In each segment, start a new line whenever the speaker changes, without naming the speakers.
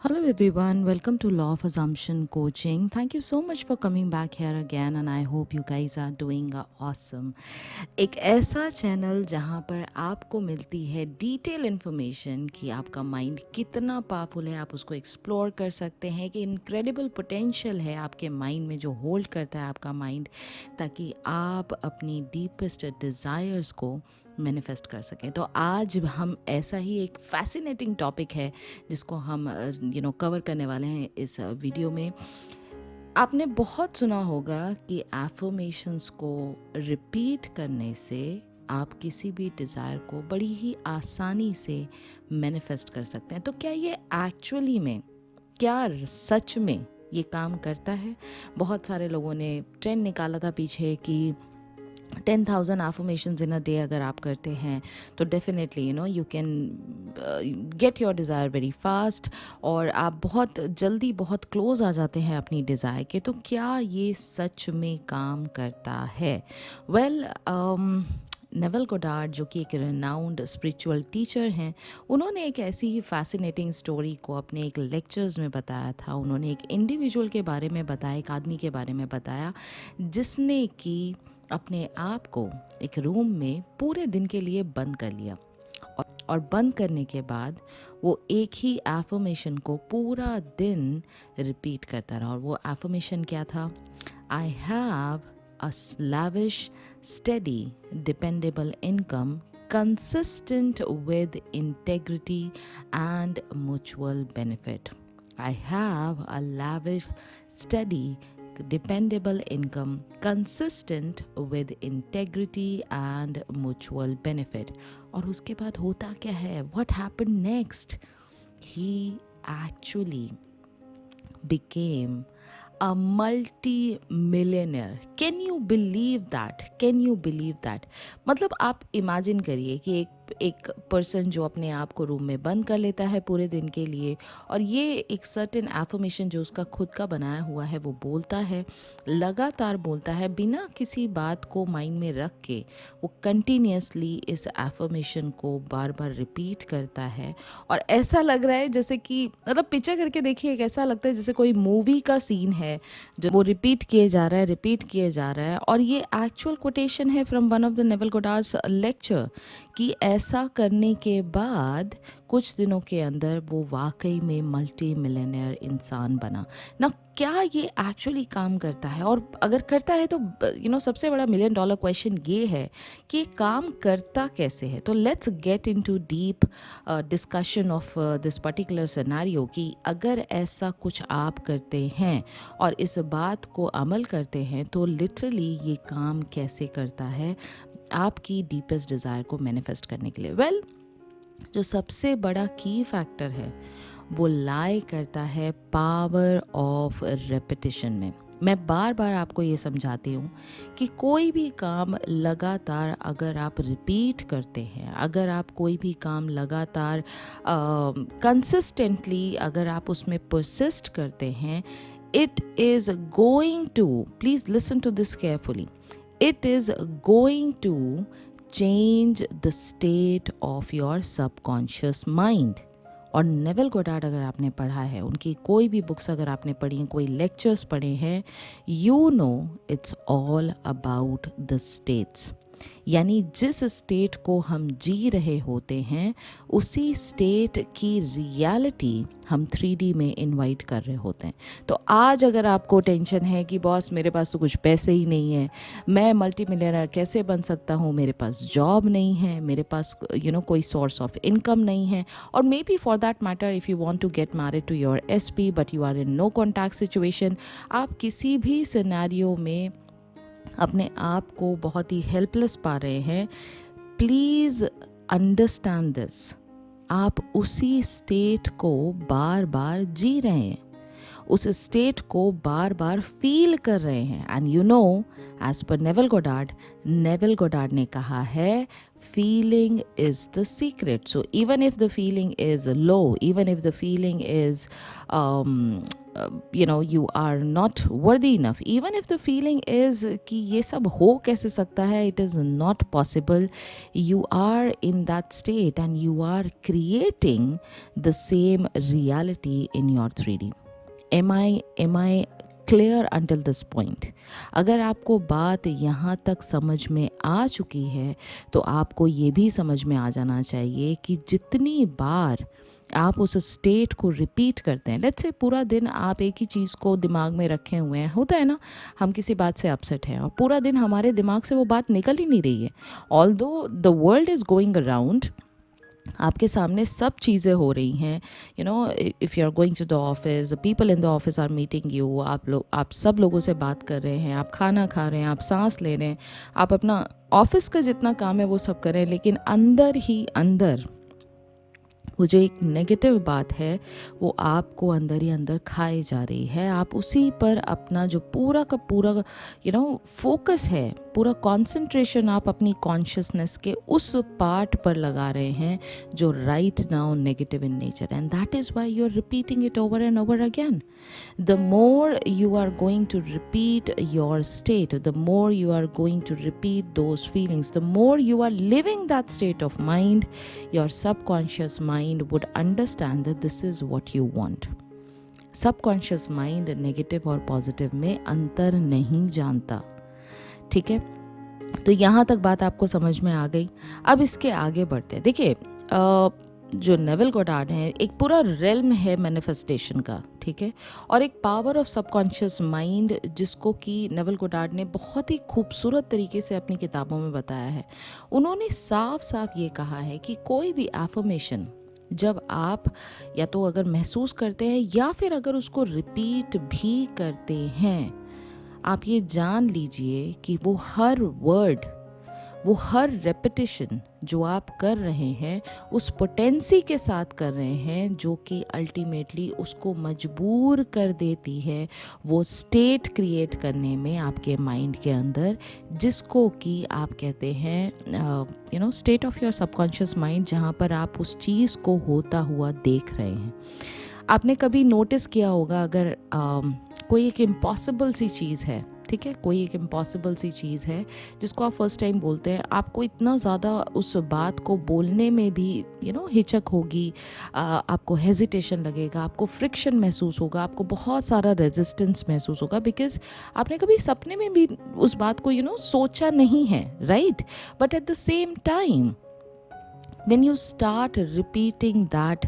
Hello everyone, welcome to Law of Assumption Coaching. Thank you so much for coming back here again and I hope you guys are doing awesome. एक ऐसा channel जहाँ पर आपको मिलती है detail information कि आपका mind कितना पावरफुल है, आप उसको एक्सप्लोर कर सकते हैं, कि इनक्रेडिबल पोटेंशियल है आपके माइंड में जो होल्ड करता है आपका माइंड, ताकि आप अपनी डीपेस्ट डिज़ायर्स को मैनिफेस्ट कर सकें। तो आज हम ऐसा ही एक फैसिनेटिंग टॉपिक है जिसको हम कवर करने वाले हैं इस वीडियो में। आपने बहुत सुना होगा कि एफर्मेशंस को रिपीट करने से आप किसी भी डिज़ायर को बड़ी ही आसानी से मैनिफेस्ट कर सकते हैं। तो क्या ये एक्चुअली में, क्या सच में ये काम करता है? बहुत सारे लोगों ने ट्रेंड निकाला था पीछे कि 10,000 affirmations in a day अगर आप करते हैं तो definitely you can get your desire very fast और आप बहुत जल्दी बहुत क्लोज आ जाते हैं अपनी डिज़ायर के। तो क्या ये सच में काम करता है? वेल, नेवल गोडार्ड जो कि एक रिनाउंड स्पिरिचुअल टीचर हैं, उन्होंने एक ऐसी ही फैसिनेटिंग स्टोरी को अपने एक लेक्चर्स में बताया था। उन्होंने एक इंडिविजुअल के बारे में बताया, एक आदमी के बारे में बताया जिसने कि अपने आप को एक रूम में पूरे दिन के लिए बंद कर लिया और बंद करने के बाद वो एक ही एफर्मेशन को पूरा दिन रिपीट करता रहा। और वो एफर्मेशन क्या था? I have a lavish, steady, dependable income consistent with integrity and mutual benefit. I have a lavish, steady, dependable income consistent with integrity and mutual benefit. और उसके बाद होता क्या है? What happened next? He actually became a multi-millionaire. Can you believe that? Can you believe that? मतलब आप imagine करिए कि एक पर्सन जो अपने आप को रूम में बंद कर लेता है पूरे दिन के लिए, और ये एक सर्टेन एफर्मेशन जो उसका खुद का बनाया हुआ है वो बोलता है, लगातार बोलता है, बिना किसी बात को माइंड में रख के वो कंटिन्यूसली इस एफर्मेशन को बार बार रिपीट करता है। और ऐसा लग रहा है जैसे कि, मतलब पिक्चर करके देखिए, एक ऐसा लगता है जैसे कोई मूवी का सीन है जो वो रिपीट किए जा रहा है, रिपीट किए जा रहा है। और ये एक्चुअल कोटेशन है from one of the Neville Goddard's lecture कि ऐसा करने के बाद कुछ दिनों के अंदर वो वाकई में मल्टी मिलियनेयर इंसान बना ना। क्या ये एक्चुअली काम करता है? और अगर करता है तो सबसे बड़ा $1 million क्वेश्चन ये है कि काम करता कैसे है। तो let's get into deep discussion of this particular scenario कि अगर ऐसा कुछ आप करते हैं और इस बात को अमल करते हैं तो लिटरली ये काम कैसे करता है आपकी डीपेस्ट डिज़ायर को मैनिफेस्ट करने के लिए। वेल, जो सबसे बड़ा की फैक्टर है वो लाई करता है पावर ऑफ रेपिटिशन में। मैं बार बार आपको ये समझाती हूँ कि कोई भी काम लगातार अगर आप रिपीट करते हैं, अगर आप कोई भी काम लगातार कंसिस्टेंटली अगर आप उसमें परसिस्ट करते हैं, it is going to, please listen to this carefully, it is going to change the state of your subconscious mind. और नेवल गोडार्ड अगर आपने पढ़ा है, उनकी कोई भी बुक्स अगर आपने पढ़ी हैं, कोई लेक्चर्स पढ़े हैं, you no it's all about the states. यानी जिस स्टेट को हम जी रहे होते हैं उसी स्टेट की रियलिटी हम 3D में इनवाइट कर रहे होते हैं। तो आज अगर आपको टेंशन है कि बॉस मेरे पास तो कुछ पैसे ही नहीं है, मैं मल्टी मिलियनर कैसे बन सकता हूँ, मेरे पास जॉब नहीं है, मेरे पास कोई सोर्स ऑफ इनकम नहीं है, और maybe for that matter if you want to get married to your SP but you are in no contact situation, आप किसी भी सिनेरियो में अपने आप को बहुत ही हेल्पलेस पा रहे हैं, प्लीज़ अंडरस्टैंड दिस। आप उसी स्टेट को बार बार जी रहे हैं, उस स्टेट को बार बार फील कर रहे हैं. And you know, as per Neville Goddard ने कहा है, feeling is the secret. So even if the feeling is low, even if the feeling is you are not worthy enough, even if the feeling is कि ये सब हो कैसे सकता है, it is not possible, you are in that state and you are creating the same reality in your 3D. Am I clear until this point? अगर आपको बात यहाँ तक समझ में आ चुकी है तो आपको ये भी समझ में आ जाना चाहिए कि जितनी बार आप उस स्टेट को रिपीट करते हैं, लेट्स से पूरा दिन आप एक ही चीज़ को दिमाग में रखे हुए हैं, होता है ना, हम किसी बात से अपसेट हैं और पूरा दिन हमारे दिमाग से वो बात निकल ही नहीं रही है. Although the world is going around, आपके सामने सब चीज़ें हो रही हैं, you know, if you are going to the office, the people in the office are meeting you, आप सब लोगों से बात कर रहे हैं, आप खाना खा रहे हैं, आप सांस ले रहे हैं, आप अपना ऑफिस का जितना काम है वो सब कर रहे हैं, लेकिन अंदर ही अंदर वो जो एक नेगेटिव बात है वो आपको अंदर ही अंदर खाए जा रही है. आप उसी पर अपना जो पूरा का पूरा फोकस है, पूरा कंसंट्रेशन आप अपनी कॉन्शियसनेस के उस पार्ट पर लगा रहे हैं जो right now negative in nature. And that is why you are repeating it over and over again. The more you are going to repeat your state, the more you are going to repeat those feelings, the more you are living that state of mind, your subconscious mind would understand that this is what you want. Subconscious mind negative और positive में अंतर नहीं जानता. ठीक है, तो यहाँ तक बात आपको समझ में आ गई. अब इसके आगे बढ़ते हैं. देखिए, जो नेवल गोडार्ड है, एक पूरा रेल्म है मैनिफेस्टेशन का, ठीक है, और एक पावर ऑफ सबकॉन्शियस माइंड जिसको कि नेवल गोडार्ड ने बहुत ही खूबसूरत तरीके से अपनी किताबों में बताया है. उन्होंने साफ साफ ये कहा है कि कोई भी एफर्मेशन जब आप या तो अगर महसूस करते हैं या फिर अगर उसको रिपीट भी करते हैं, आप ये जान लीजिए कि वो हर वर्ड, वो हर रेपिटेशन जो आप कर रहे हैं उस पोटेंसी के साथ कर रहे हैं जो कि अल्टीमेटली उसको मजबूर कर देती है वो स्टेट क्रिएट करने में आपके माइंड के अंदर, जिसको कि आप कहते हैं state of your subconscious mind, जहाँ पर आप उस चीज़ को होता हुआ देख रहे हैं. आपने कभी नोटिस किया होगा, अगर कोई एक इम्पॉसिबल सी चीज़ है, ठीक है, कोई एक इम्पॉसिबल सी चीज़ है जिसको आप फर्स्ट टाइम बोलते हैं, आपको इतना ज़्यादा उस बात को बोलने में भी हिचक होगी, आपको हेजिटेशन लगेगा, आपको फ्रिक्शन महसूस होगा, आपको बहुत सारा रेजिस्टेंस महसूस होगा, बिकॉज आपने कभी सपने में भी उस बात को सोचा नहीं है, right. But at the same time when you start repeating that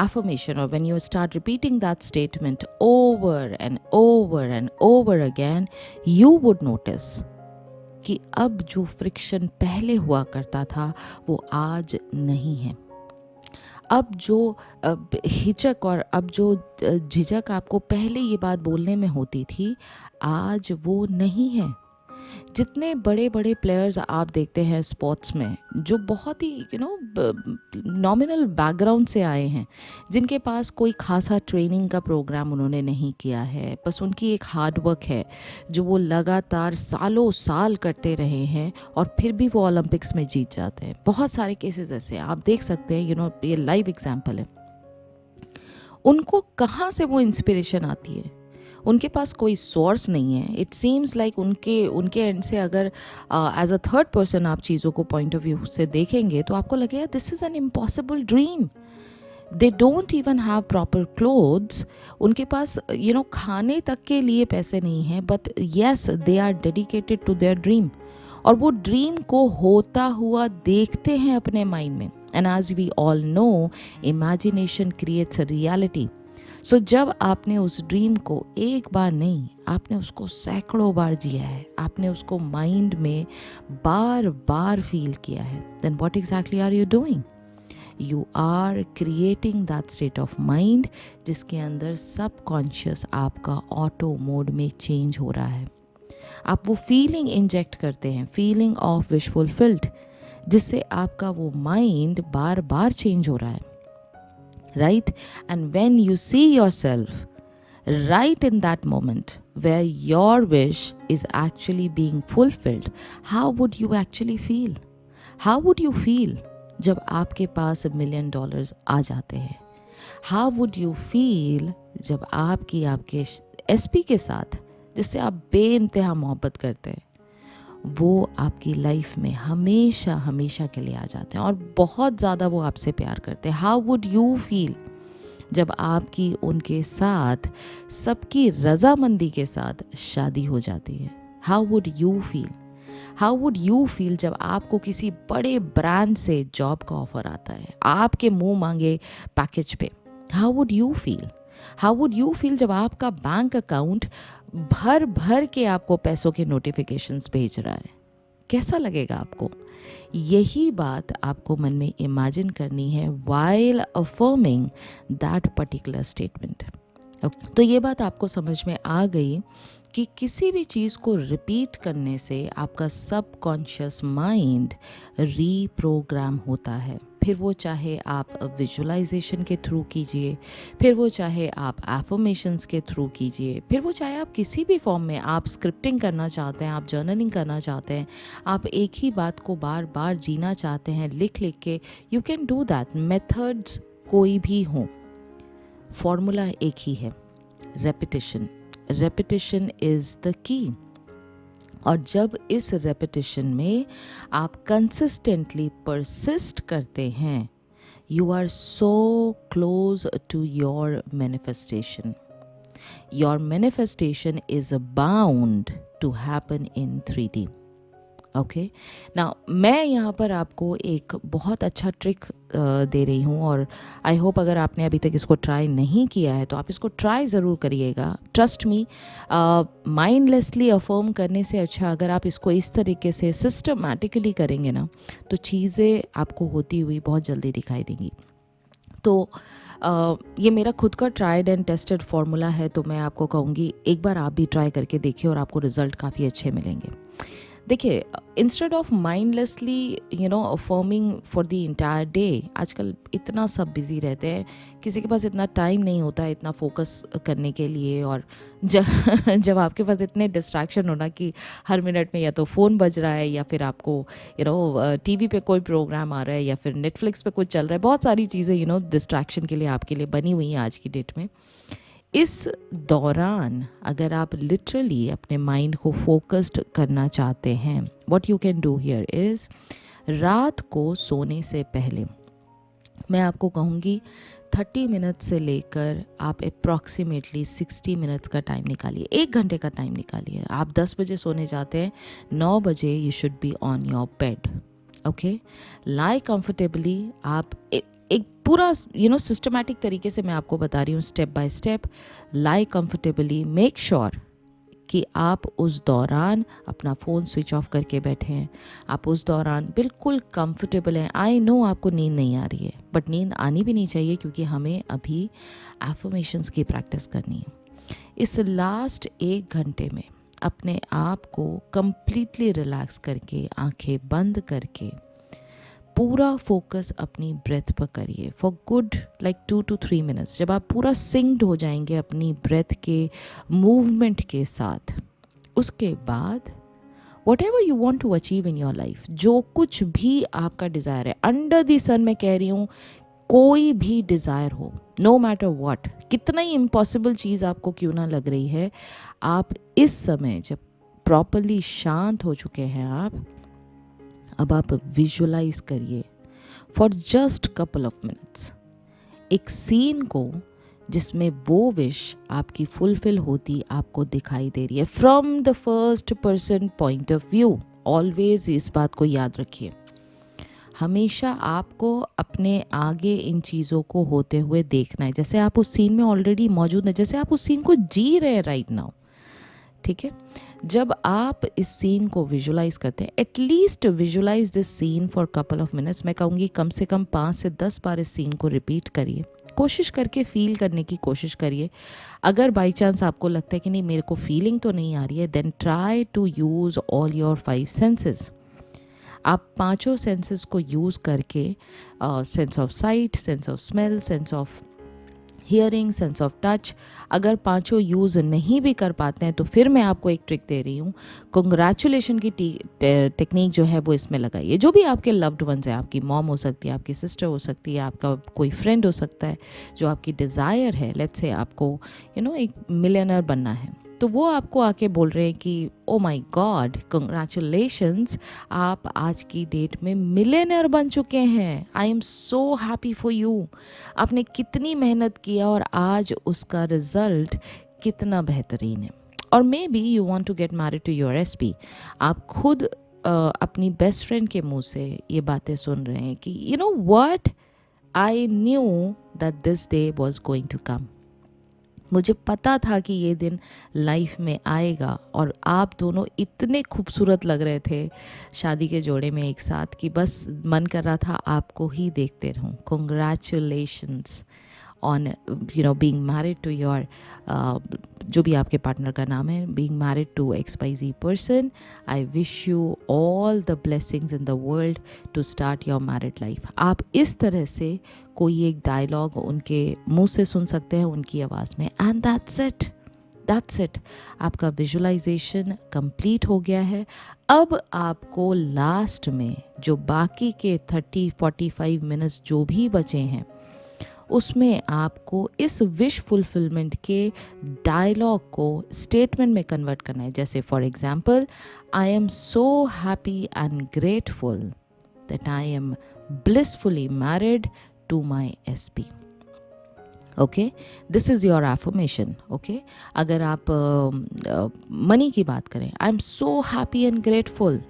affirmation, or when you start repeating that statement over and over and over again, you would notice कि अब जो फ्रिक्शन पहले हुआ करता था वो आज नहीं है. अब जो हिचक और अब जो झिझक आपको पहले ये बात बोलने में होती थी, आज वो नहीं है. जितने बड़े बड़े प्लेयर्स आप देखते हैं स्पोर्ट्स में, जो बहुत ही नॉमिनल बैकग्राउंड से आए हैं, जिनके पास कोई खासा ट्रेनिंग का प्रोग्राम उन्होंने नहीं किया है, बस उनकी एक हार्ड वर्क है जो वो लगातार सालों साल करते रहे हैं और फिर भी वो ओलंपिक्स में जीत जाते हैं. बहुत सारे केसेस ऐसे आप देख सकते हैं, ये लाइव एग्जाम्पल है. उनको कहाँ से वो इंस्पिरेशन आती है? उनके पास कोई सोर्स नहीं है. इट सीम्स लाइक उनके एंड से अगर एज अ थर्ड पर्सन आप चीज़ों को पॉइंट ऑफ व्यू से देखेंगे तो आपको लगेगा this is an impossible dream. They don't even have proper clothes. उनके पास खाने तक के लिए पैसे नहीं हैं, but yes they are dedicated to their dream, और वो ड्रीम को होता हुआ देखते हैं अपने माइंड में. And as we all know, imagination creates a reality. So जब आपने उस ड्रीम को एक बार नहीं, आपने उसको सैकड़ों बार जिया है, आपने उसको माइंड में बार बार फील किया है, then what exactly are you doing? You are creating that state of mind जिसके अंदर सबकॉन्शियस आपका ऑटो मोड में चेंज हो रहा है. आप वो फीलिंग इंजेक्ट करते हैं, फीलिंग ऑफ विश फुलफिल्ड, जिससे आपका वो माइंड बार बार चेंज हो रहा है. right? And when you see yourself right in that moment where your wish is actually being fulfilled, how would you actually feel? How would you feel जब आपके पास $1,000,000 आ जाते हैं? How would you feel जब आपके SP के साथ, जिससे आप बेइंतहा मोहब्बत करते हैं, वो आपकी लाइफ में हमेशा हमेशा के लिए आ जाते हैं और बहुत ज़्यादा वो आपसे प्यार करते हैं? हाउ वुड यू फील जब आपकी उनके साथ सबकी रजामंदी के साथ शादी हो जाती है? How would you feel? How would you feel जब आपको किसी बड़े ब्रांड से जॉब का ऑफर आता है आपके मुंह मांगे पैकेज पे? How would you feel? How would you feel जब आपका बैंक अकाउंट भर भर के आपको पैसों के नोटिफिकेशंस भेज रहा है? कैसा लगेगा आपको? यही बात आपको मन में इमेजिन करनी है while affirming that particular statement. तो ये बात आपको समझ में आ गई कि किसी भी चीज़ को रिपीट करने से आपका सबकॉन्शियस माइंड रीप्रोग्राम होता है। फिर वो चाहे आप विजुअलाइजेशन के थ्रू कीजिए, फिर वो चाहे आप एफर्मेशंस के थ्रू कीजिए, फिर वो चाहे आप किसी भी फॉर्म में, आप स्क्रिप्टिंग करना चाहते हैं, आप जर्नलिंग करना चाहते हैं, आप एक ही बात को बार बार जीना चाहते हैं लिख लिख के, you can do that. Methods कोई भी हो, फॉर्मूला एक ही है, repetition. Repetition is the key. और जब इस रेपिटेशन में आप कंसिस्टेंटली परसिस्ट करते हैं, you are so close to your manifestation. Your manifestation is bound to happen in 3D. Okay ना, मैं यहाँ पर आपको एक बहुत अच्छा ट्रिक दे रही हूँ और आई होप अगर आपने अभी तक इसको ट्राई नहीं किया है तो आप इसको ट्राई ज़रूर करिएगा. ट्रस्ट मी, माइंडलेसली अफर्म करने से अच्छा अगर आप इसको इस तरीके से सिस्टमैटिकली करेंगे ना, तो चीज़ें आपको होती हुई बहुत जल्दी दिखाई देंगी. तो ये मेरा खुद का ट्राइड एंड टेस्टेड फार्मूला है, तो मैं आपको कहूँगी एक बार आप भी ट्राई करके देखिए और आपको रिज़ल्ट काफ़ी अच्छे मिलेंगे. देखिए, instead of mindlessly affirming for the entire day, आजकल इतना सब बिजी रहते हैं, किसी के पास इतना टाइम नहीं होता है इतना फोकस करने के लिए. और जब आपके पास इतने डिस्ट्रैक्शन होना कि हर मिनट में या तो फ़ोन बज रहा है या फिर आपको टीवी पे कोई प्रोग्राम आ रहा है या फिर नेटफ्लिक्स पे कुछ चल रहा है, बहुत सारी चीज़ें डिस्ट्रैक्शन के लिए आपके लिए बनी हुई हैं आज की डेट में. इस दौरान अगर आप लिटरली अपने माइंड को फोकस्ड करना चाहते हैं, what you can do here is, रात को सोने से पहले मैं आपको कहूँगी 30 मिनट से लेकर आप अप्रॉक्सीमेटली 60 मिनट्स का टाइम निकालिए, 1 घंटे का टाइम निकालिए. आप 10 बजे सोने जाते हैं, 9 बजे you should be on your bed. Okay, lie comfortably. आप एक पूरा सिस्टमैटिक तरीके से मैं आपको बता रही हूँ, step by step. Lie comfortably, make sure कि आप उस दौरान अपना फ़ोन स्विच ऑफ करके बैठे हैं, आप उस दौरान बिल्कुल कंफर्टेबल हैं. आई नो आपको नींद नहीं आ रही है, बट नींद आनी भी नहीं चाहिए क्योंकि हमें अभी एफर्मेशंस की प्रैक्टिस करनी है. इस लास्ट 1 घंटे में अपने आप को कंप्लीटली रिलैक्स करके, आंखें बंद करके, पूरा फोकस अपनी ब्रेथ पर करिए फॉर गुड 2 to 3 मिनट्स. जब आप पूरा सिंक्ड हो जाएंगे अपनी ब्रेथ के मूवमेंट के साथ, उसके बाद whatever you want to achieve in your life, जो कुछ भी आपका डिज़ायर है अंडर द सन, मैं कह रही हूँ, कोई भी डिज़ायर हो, नो मैटर व्हाट, कितना ही इम्पॉसिबल चीज़ आपको क्यों ना लग रही है, आप इस समय जब प्रॉपरली शांत हो चुके हैं, अब आप विजुअलाइज करिए for just couple of minutes एक सीन को जिसमें वो विश आपकी फुलफिल होती आपको दिखाई दे रही है from the first person point of view. Always इस बात को याद रखिए, हमेशा आपको अपने आगे इन चीज़ों को होते हुए देखना है, जैसे आप उस सीन में ऑलरेडी मौजूद हैं, जैसे आप उस सीन को जी रहे हैं राइट नाउ. ठीक है, जब आप इस सीन को विजुलाइज करते हैं, at least visualise this scene for couple of minutes. मैं कहूँगी कम से कम 5 से 10 बार इस सीन को रिपीट करिए, कोशिश करके फील करने की कोशिश करिए. अगर बाई चांस आपको लगता है कि नहीं मेरे को फीलिंग तो नहीं आ रही है, then try to use all your 5 senses. आप पांचों सेंसेस को यूज़ करके, sense of sight, sense of smell, sense of hearing, sense of touch, अगर पांचों यूज़ नहीं भी कर पाते हैं तो फिर मैं आपको एक ट्रिक दे रही हूँ। कंग्रेचुलेशन की टेक्निक जो है वो इसमें लगाइए। जो भी आपके लव्ड वंस हैं, आपकी मॉम हो सकती है, आपकी सिस्टर हो सकती है, आपका कोई फ्रेंड हो सकता है, जो आपकी डिज़ायर है, लेट्स से आपको एक मिलियनर बनना है, तो वो आपको आके बोल रहे हैं कि ओ माय गॉड, कंग्रेचुलेशंस, आप आज की डेट में मिलियनर बन चुके हैं, आई am so happy for you. आपने कितनी मेहनत किया और आज उसका रिजल्ट कितना बेहतरीन है। और maybe you want to get married to your SP. आप खुद अपनी बेस्ट फ्रेंड के मुंह से ये बातें सुन रहे हैं कि you know what, I knew that this day was going to come. मुझे पता था कि ये दिन लाइफ में आएगा। और आप दोनों इतने खूबसूरत लग रहे थे शादी के जोड़े में एक साथ कि बस मन कर रहा था आपको ही देखते रहूं। Congratulations on being married to your, जो भी आपके पार्टनर का नाम है, being married to XYZ person. I wish you all the blessings in the world to start your married life. आप इस तरह से कोई एक डायलॉग उनके मुंह से सुन सकते हैं, उनकी आवाज़ में, एंड दैट्स इट। आपका विजुअलाइजेशन कंप्लीट हो गया है। अब आपको लास्ट में जो बाकी के 30-45 मिनट्स जो भी बचे हैं, उसमें आपको इस विश फुलफिलमेंट के डायलॉग को स्टेटमेंट में कन्वर्ट करना है। जैसे for example, I am so happy and grateful that I am blissfully married to my SP. Okay, this is your affirmation. Okay, अगर आप मनी की बात करें, I am so happy and grateful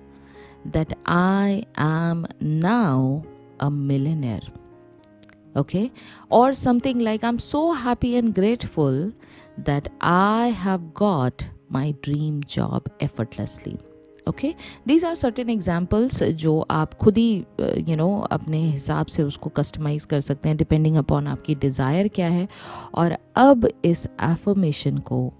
that I am now a millionaire. Okay, और something like I am so happy and grateful that I have got my dream job effortlessly. Okay, these are certain examples जो आप खुद ही अपने हिसाब से उसको customise कर सकते हैं डिपेंडिंग अपॉन आपकी डिज़ायर क्या है। और अब इस एफर्मेशन को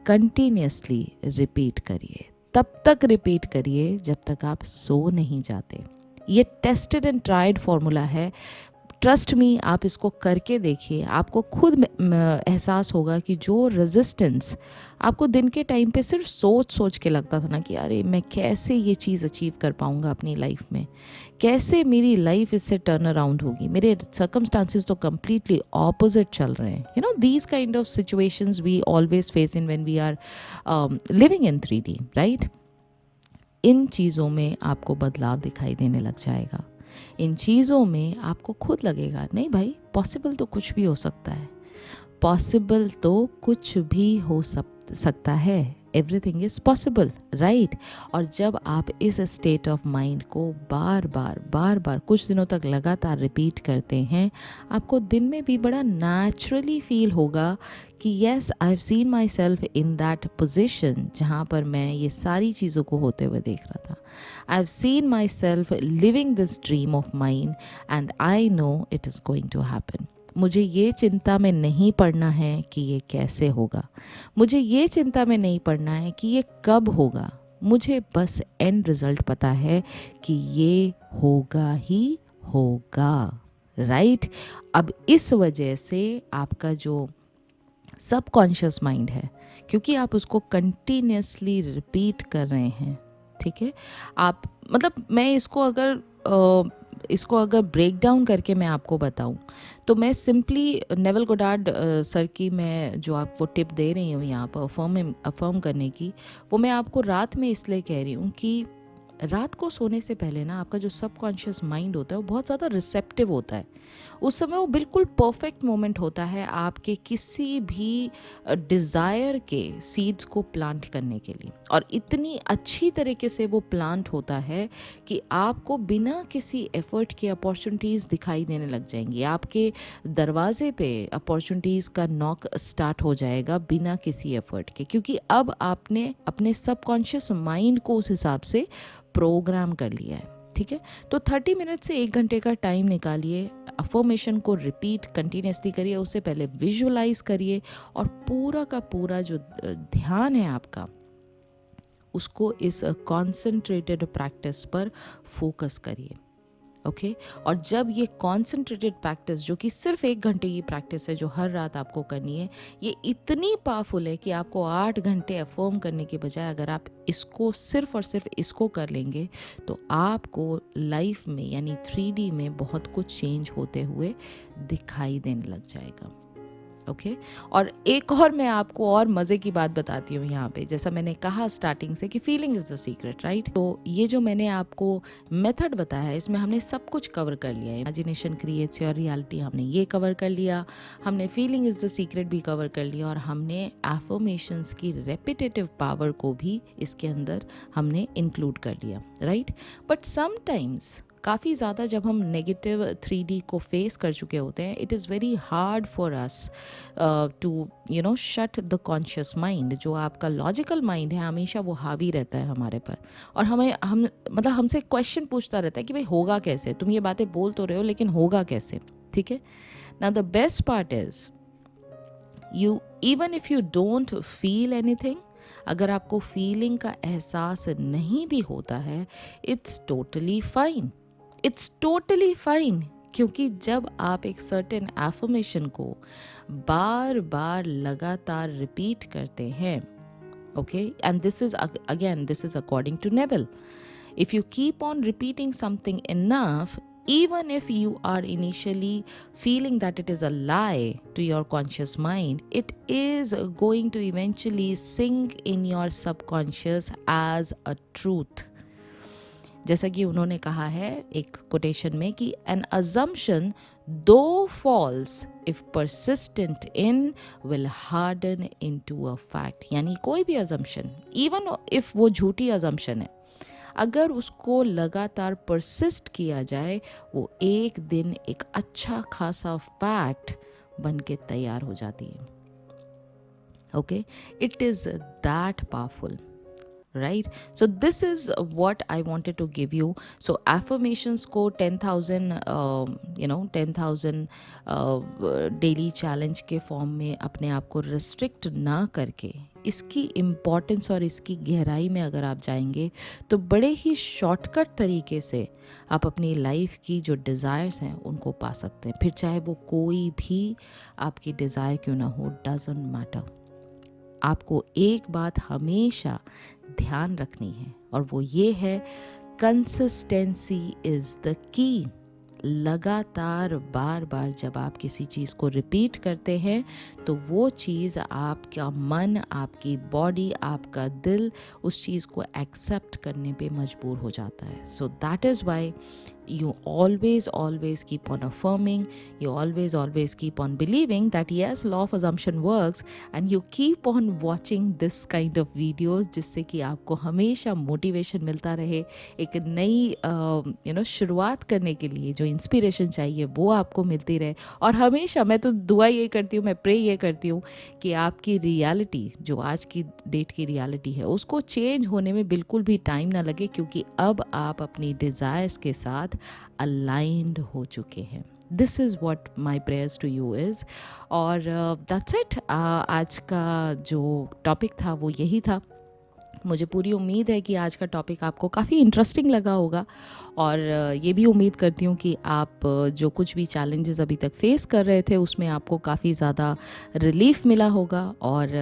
कंटिन्यूसली रिपीट करिए, तब तक रिपीट करिए जब तक आप सो नहीं जाते। ये टेस्टेड एंड ट्राइड फार्मूला है। ट्रस्ट मी, आप इसको करके देखिए, आपको खुद एहसास होगा कि जो रेजिस्टेंस आपको दिन के टाइम पे सिर्फ सोच के लगता था ना कि अरे मैं कैसे ये चीज़ अचीव कर पाऊँगा अपनी लाइफ में, कैसे मेरी लाइफ इससे टर्न अराउंड होगी, मेरे सर्कमस्टांसिस तो कम्प्लीटली ऑपोजिट चल रहे हैं। These kind of situations we always face in when we are living in 3D, right. इन चीज़ों में आपको बदलाव दिखाई देने लग जाएगा। इन चीज़ों में आपको खुद लगेगा नहीं भाई, पॉसिबल तो कुछ भी हो सकता है, पॉसिबल तो कुछ भी हो सकता है, एवरीथिंग इज़ पॉसिबल, राइट। और जब आप इस स्टेट ऑफ माइंड को बार बार कुछ दिनों तक लगातार रिपीट करते हैं, आपको दिन में भी बड़ा नेचुरली फील होगा कि yes, I have seen my self in that position जहाँ पर मैं ये सारी चीज़ों को होते हुए देख रहा था। I have seen myself living this dream of mine and I know it is going to happen. मुझे ये चिंता में नहीं पड़ना है कि ये कैसे होगा, मुझे ये चिंता में नहीं पड़ना है कि ये कब होगा, मुझे बस एंड रिजल्ट पता है कि ये होगा ही होगा, राइट। अब इस वजह से आपका जो सबकॉन्शियस माइंड है, क्योंकि आप उसको कंटिन्यूसली रिपीट कर रहे हैं, ठीक है, आप मतलब मैं इसको अगर ब्रेक डाउन करके मैं आपको बताऊं तो मैं सिंपली नेवल गोडार्ड सर की मैं जो आपको टिप दे रही हूँ यहाँ पर अफर्म करने की, वो मैं आपको रात में इसलिए कह रही हूँ कि रात को सोने से पहले ना आपका जो सबकॉन्शियस माइंड होता है वो बहुत ज़्यादा रिसेप्टिव होता है। उस समय वो बिल्कुल परफेक्ट मोमेंट होता है आपके किसी भी डिज़ायर के सीड्स को प्लांट करने के लिए, और इतनी अच्छी तरीके से वो प्लांट होता है कि आपको बिना किसी एफर्ट के अपॉर्चुनिटीज़ दिखाई देने लग जाएंगी। आपके दरवाजे पे अपॉर्चुनिटीज़ का नॉक स्टार्ट हो जाएगा बिना किसी एफर्ट के, क्योंकि अब आपने अपने सबकॉन्शियस माइंड को उस हिसाब से प्रोग्राम कर लिया है, ठीक है। तो 30 मिनट से 1 घंटे का टाइम निकालिए, अफर्मेशन को रिपीट कंटिन्यूसली करिए, उससे पहले विजुअलाइज करिए, और पूरा का पूरा जो ध्यान है आपका उसको इस कॉन्सेंट्रेटेड प्रैक्टिस पर फोकस करिए। ओके और जब ये कॉन्सेंट्रेटेड प्रैक्टिस, जो कि सिर्फ 1 घंटे की प्रैक्टिस है, जो हर रात आपको करनी है, ये इतनी पावरफुल है कि आपको 8 घंटे अफर्म करने के बजाय अगर आप इसको सिर्फ और सिर्फ इसको कर लेंगे तो आपको लाइफ में यानी 3D में बहुत कुछ चेंज होते हुए दिखाई देने लग जाएगा। ओके और एक और मैं आपको और मज़े की बात बताती हूँ यहाँ पे, जैसा मैंने कहा स्टार्टिंग से कि feeling is the secret, right. तो ये जो मैंने आपको मेथड बताया है, इसमें हमने सब कुछ कवर कर लिया है। इमेजिनेशन क्रिएट्स योर रियलिटी हमने ये कवर कर लिया, हमने फीलिंग इज़ द सीक्रेट भी कवर कर लिया, और हमने एफर्मेशंस की रेपिटेटिव पावर को भी इसके अंदर हमने इंक्लूड कर लिया, राइट। बट समटाइम्स काफ़ी ज़्यादा जब हम नेगेटिव 3D को फेस कर चुके होते हैं, it is very hard for us to shut the conscious mind. जो आपका लॉजिकल माइंड है हमेशा वो हावी रहता है हमारे पर, और हम मतलब हमसे क्वेश्चन पूछता रहता है कि भाई होगा कैसे, तुम ये बातें बोल तो रहे हो लेकिन होगा कैसे, ठीक है ना। The best part is you even if you don't feel anything, अगर आपको फीलिंग का एहसास नहीं भी होता है, it's totally fine, it's totally fine. क्योंकि जब आप एक सर्टेन एफर्मेशन को बार बार लगातार रिपीट करते हैं, okay, and this is again this is according to Neville, if you keep on repeating something enough, even if you are initially feeling that it is a lie to your conscious mind, it is going to eventually sink in your subconscious as a truth. जैसा कि उन्होंने कहा है एक quotation में कि an assumption though false if persistent in will harden into a fact। यानी कोई भी assumption, even if वो झूठी assumption है, अगर उसको लगातार परसिस्ट किया जाए, वो एक दिन एक अच्छा खासा फैक्ट बन के तैयार हो जाती है। Okay, it is that powerful, right? So this is what I wanted to give you. So affirmations को 10,000 डेली चैलेंज के फॉर्म में अपने आप को रिस्ट्रिक्ट ना करके, इसकी इम्पॉर्टेंस और इसकी गहराई में अगर आप जाएंगे तो बड़े ही शॉर्टकट तरीके से आप अपनी लाइफ की जो डिज़ायर्स हैं उनको पा सकते हैं। फिर चाहे वो कोई भी आपकी डिज़ायर क्यों ना हो, डजंट मैटर। आपको एक बात हमेशा ध्यान रखनी है, और वो ये है, कंसिस्टेंसी इज़ द की। लगातार बार बार जब आप किसी चीज़ को रिपीट करते हैं तो वो चीज़ आपका मन, आपकी बॉडी, आपका दिल उस चीज़ को एक्सेप्ट करने पे मजबूर हो जाता है। So that is why you always keep on affirming, you always keep on believing that yes, law of assumption works, and you keep on watching this kind of videos जिससे कि आपको हमेशा मोटिवेशन मिलता रहे, एक नई शुरुआत करने के लिए जो इंस्पिरेशन चाहिए वो आपको मिलती रहे। और हमेशा मैं तो दुआ ये करती हूँ, मैं प्रे ये करती हूँ कि आपकी रियलिटी, जो आज की डेट की रियलिटी है, उसको चेंज होने में बिल्कुल भी टाइम ना लगे, क्योंकि अब आप अपनी डिज़ायर्स के साथ अलाइंड हो चुके हैं। This is what my prayers to you is. और दैट्स इट। आज का जो टॉपिक था वो यही था। मुझे पूरी उम्मीद है कि आज का टॉपिक आपको काफ़ी इंटरेस्टिंग लगा होगा, और ये भी उम्मीद करती हूँ कि आप जो कुछ भी चैलेंजेस अभी तक फेस कर रहे थे उसमें आपको काफ़ी ज़्यादा रिलीफ मिला होगा। और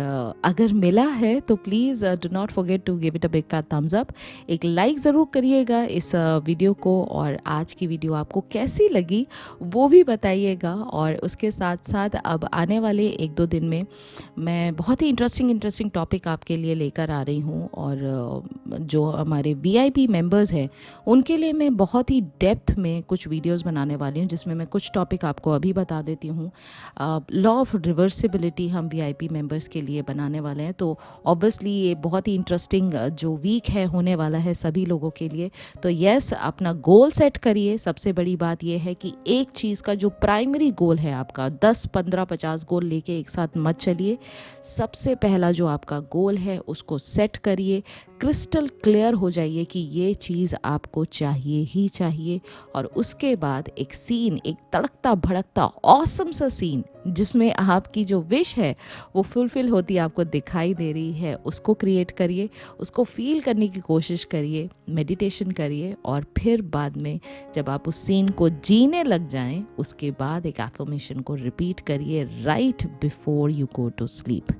अगर मिला है तो please do not forget to give it a big fat thumbs up. एक लाइक ज़रूर करिएगा इस वीडियो को, और आज की वीडियो आपको कैसी लगी वो भी बताइएगा। और उसके साथ साथ अब आने वाले 1-2 दिन में मैं बहुत ही इंटरेस्टिंग टॉपिक आपके लिए लेकर आ रही हूँ, और जो हमारे VIP मेंबर्स हैं उनके लिए मैं बहुत ही डेप्थ में कुछ वीडियोस बनाने वाली हूँ, जिसमें मैं कुछ टॉपिक आपको अभी बता देती हूँ। लॉ ऑफ रिवर्सिबिलिटी हम VIP मेंबर्स के लिए बनाने वाले हैं, तो ऑब्वियसली ये बहुत ही इंटरेस्टिंग जो वीक है होने वाला है सभी लोगों के लिए। तो यस, अपना गोल सेट करिए। सबसे बड़ी बात यह है कि एक चीज़ का जो प्राइमरी गोल है आपका, 10, 15, 50 गोल लेके एक साथ मत चलिए। सबसे पहला जो आपका गोल है उसको सेट करिए। करिए, क्रिस्टल क्लियर हो जाइए कि ये चीज़ आपको चाहिए ही चाहिए। और उसके बाद एक सीन, एक तड़कता भड़कता ऑसम सा सीन जिसमें आपकी जो विश है वो फुलफिल होती आपको दिखाई दे रही है, उसको क्रिएट करिए, उसको फील करने की कोशिश करिए, मेडिटेशन करिए, और फिर बाद में जब आप उस सीन को जीने लग जाएं, उसके बाद एक एफर्मेशन को रिपीट करिए right before you go to sleep.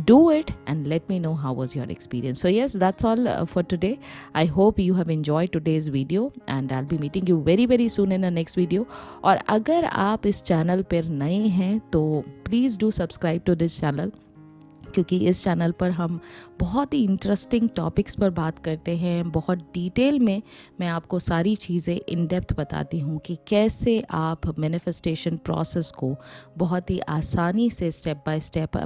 Do it and let me know how was your experience. So yes, that's all for today. I hope you have enjoyed today's video and I'll be meeting you very soon in the next video. और अगर आप इस channel पर नए हैं तो please do subscribe to this channel, क्योंकि इस चैनल पर हम बहुत ही इंटरेस्टिंग टॉपिक्स पर बात करते हैं। बहुत डिटेल में मैं आपको सारी चीज़ें इन डेप्थ बताती हूँ कि कैसे आप मैनिफेस्टेशन प्रोसेस को बहुत ही आसानी से स्टेप बाय स्टेप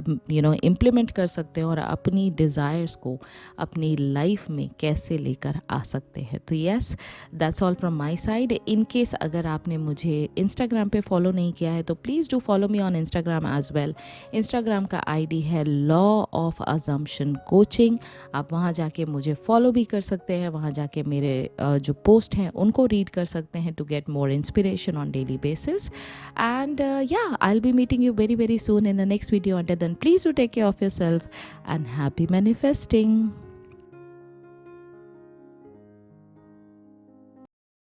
इम्प्लीमेंट कर सकते हैं और अपनी डिज़ायर्स को अपनी लाइफ में कैसे लेकर आ सकते हैं। तो yes, that's all from my side. In case अगर आपने मुझे इंस्टाग्राम पे फॉलो नहीं किया है तो please do follow me on Instagram as well. Instagram का आईडी है लॉ ऑफ अजम्पशन कोचिंग. आप वहाँ जाके मुझे फॉलो भी कर सकते हैं, वहाँ जाके मेरे जो पोस्ट हैं उनको रीड कर सकते हैं to get more inspiration on daily basis. And yeah, I will be meeting you very soon in the next video. Until then, please do take care of yourself and happy manifesting.